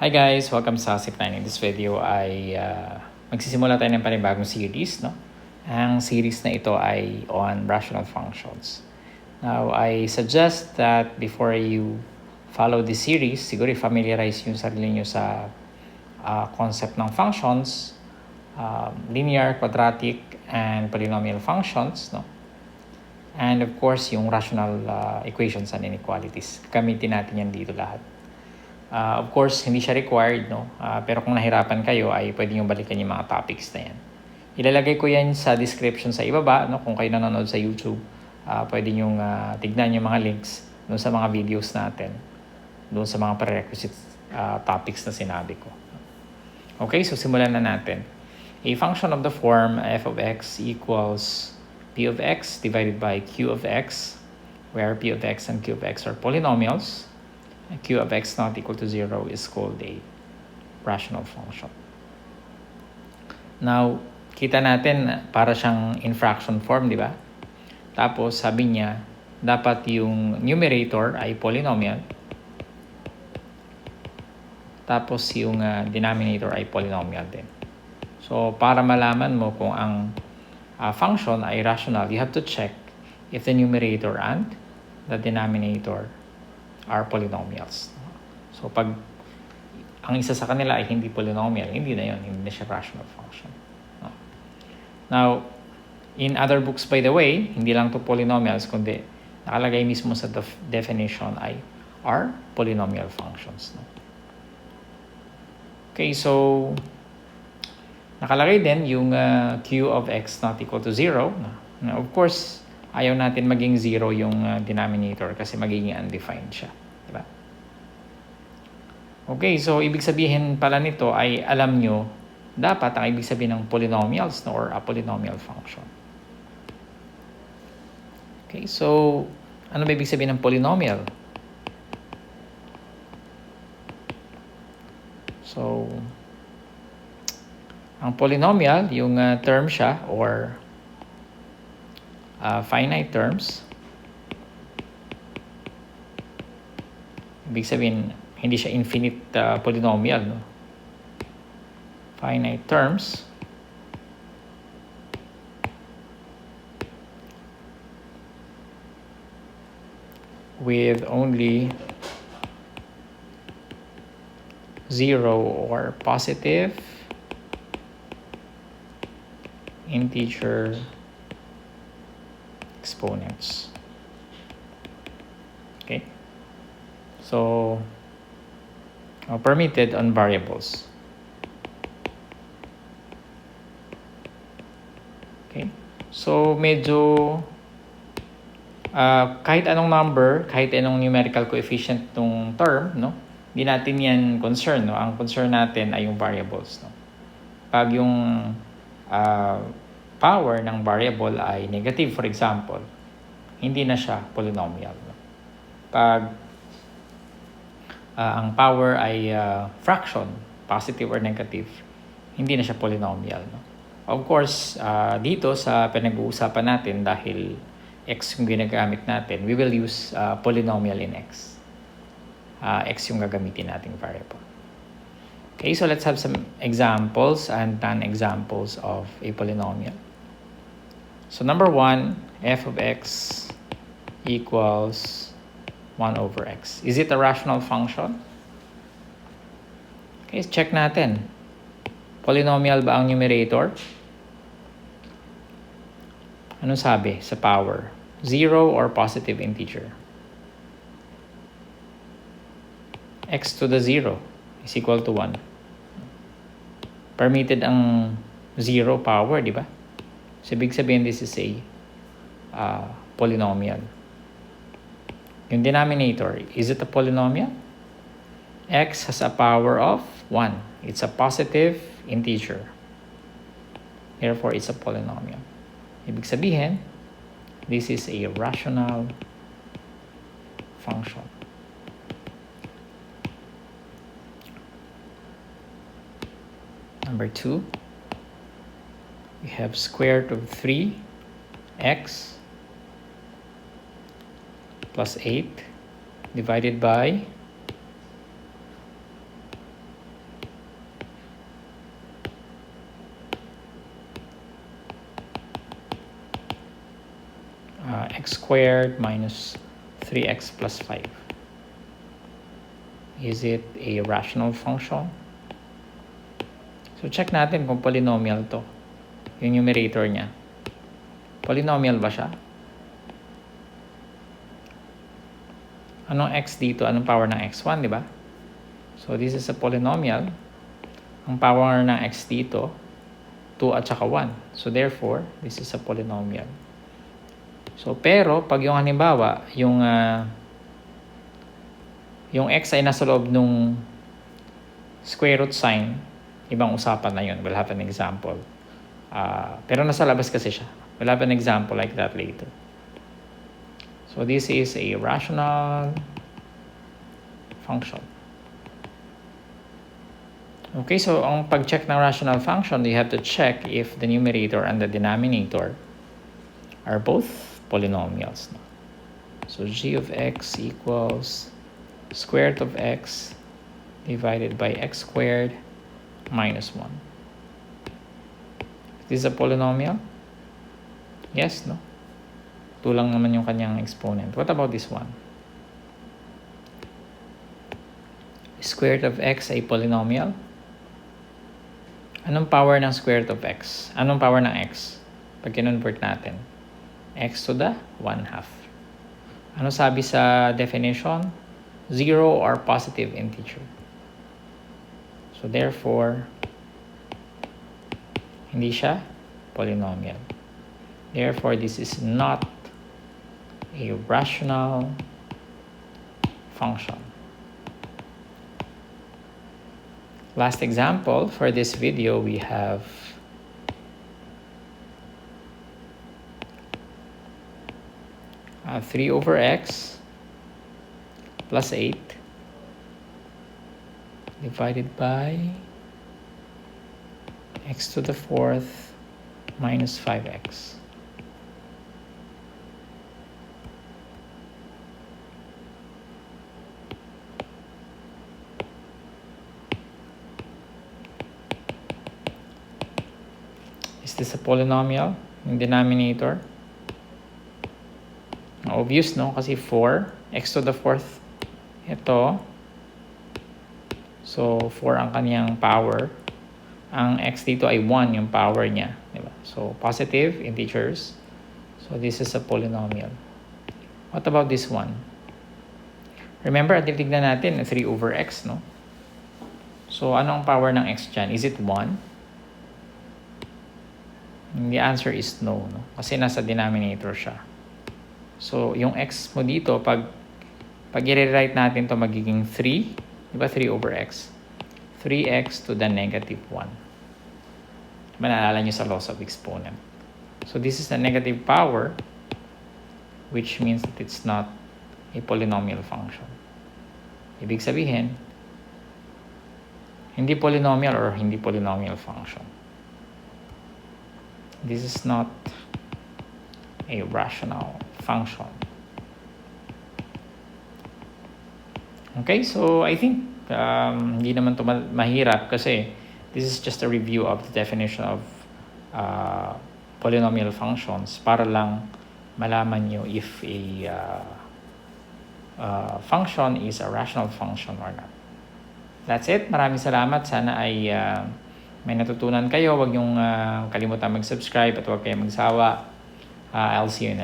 Hi guys! Welcome sa Zip9. In this video ay magsisimula tayo ng panibagong series. No? Ang series na ito ay on rational functions. Now, I suggest that before you follow this series, siguro i-familiarize yung sarili nyo sa concept ng functions, linear, quadratic, and polynomial functions. No? And of course, yung rational equations and inequalities. Gamitin natin yan dito lahat. Of course, hindi siya required, no? Pero kung nahirapan kayo, ay pwede nyo balikan yung mga topics na yan. Ilalagay ko yan sa description sa ibaba, no? Kung kayo nanonood sa YouTube, pwede nyo tignan yung mga links doon sa mga videos natin, doon sa mga prerequisite topics na sinabi ko. Okay, so simulan na natin. A function of the form f of x equals p of x divided by q of x, where p of x and q of x are polynomials. Q of x not equal to 0 is called a rational function. Now, kita natin para siyang in fraction form, di ba? Tapos sabi niya, dapat yung numerator ay polynomial. Tapos yung denominator ay polynomial din. So, para malaman mo kung ang function ay rational, you have to check if the numerator and the denominator are polynomials. So, pag ang isa sa kanila ay hindi polynomial, hindi na yun, hindi na siya rational function. Now, in other books, by the way, hindi lang to polynomials, kundi nakalagay mismo sa definition ay are polynomial functions. Okay, so nakalagay din yung q of x not equal to 0. Now, of course, ayaw natin maging 0 yung denominator kasi magiging undefined siya. Diba? Okay, so ibig sabihin pala nito ay alam nyo, dapat ang ibig sabihin ng polynomials or a polynomial function. Okay, so ano ba ibig sabihin ng polynomial? So, ang polynomial, yung term siya or finite terms. Ibig sabihin, hindi siya infinite polynomial. No? Finite terms with only 0 or positive integer exponents. Okay, so permitted on variables. Okay, so medyo kahit anong number, kahit anong numerical coefficient ng term, no, hindi natin yan concern, no. Ang concern natin ay yung variables, no. Pag yung power ng variable ay negative, for example, hindi na siya polynomial. No? Pag ang power ay fraction, positive or negative, hindi na siya polynomial. No? Of course, dito sa pinag-uusapan natin, dahil x yung ginagamit natin, we will use polynomial in x. X yung gagamitin nating variable. Okay, so let's have some examples and non-examples of a polynomial. So number 1, f of x equals 1 over x. Is it a rational function? Okay, check natin. Polynomial ba ang numerator? Anong sabi sa power? 0 or positive integer? X to the 0 is equal to 1. Permitted ang 0 power, di ba? So, ibig sabihin, this is a polynomial. Yung denominator, is it a polynomial? X has a power of 1. It's a positive integer. Therefore, it's a polynomial. Ibig sabihin, this is a rational function. Number 2, we have square root of 3x plus 8 divided by squared minus 3x plus 5. Is it a rational function? So check natin kung polynomial to. Yung numerator niya. Polynomial ba siya? Anong x dito? Anong power ng x1, di ba? So this is a polynomial. Ang power ng x dito, 2 at saka 1. So therefore, this is a polynomial. So pero, pag yung halimbawa, yung x ay nasa loob nung square root sign, ibang usapan na yun. We'll have an example. Pero nasa labas kasi siya. We'll have an example like that later. So this is a rational function. Okay, so ang pag-check ng rational function, you have to check if the numerator and the denominator are both polynomials. So g of x equals square root of x divided by x squared minus 1. Is this a polynomial? Yes, no? 2 lang naman yung kanyang exponent. What about this one? Square root of x ay polynomial? Anong power ng square root of x? Anong power ng x? Pag kinonvert natin. X to the 1/2. Ano sabi sa definition? 0 or positive integer. So therefore, hindi siya polynomial. Therefore, this is not a rational function. Last example for this video, we have uh, 3 over x plus 8 divided by x to the 4th minus 5x. Is this a polynomial? Yung denominator? Obvious, no? Kasi 4, x to the 4th. Ito. So, 4 ang kaniyang power. Ang x dito ay 1 yung power niya. Diba? So, positive integers. So, this is a polynomial. What about this one? Remember, titignan natin 3 over x, no? So, anong power ng x dyan? Is it 1? The answer is no, no? Kasi nasa denominator siya. So, yung x mo dito, pag i-rewrite natin to magiging 3. Diba 3 over x? 3x to the negative 1. Diba naalala nyo sa laws of exponent? So, this is a negative power, which means that it's not a polynomial function. Ibig sabihin, hindi polynomial or hindi polynomial function. This is not a rational function. Okay, so I think hindi naman to mahirap kasi this is just a review of the definition of polynomial functions para lang malaman nyo if a function is a rational function or not. That's it. Maraming salamat. Sana ay may natutunan kayo. Huwag niyong kalimutan mag-subscribe at huwag kayong magsawa. I'll see you in the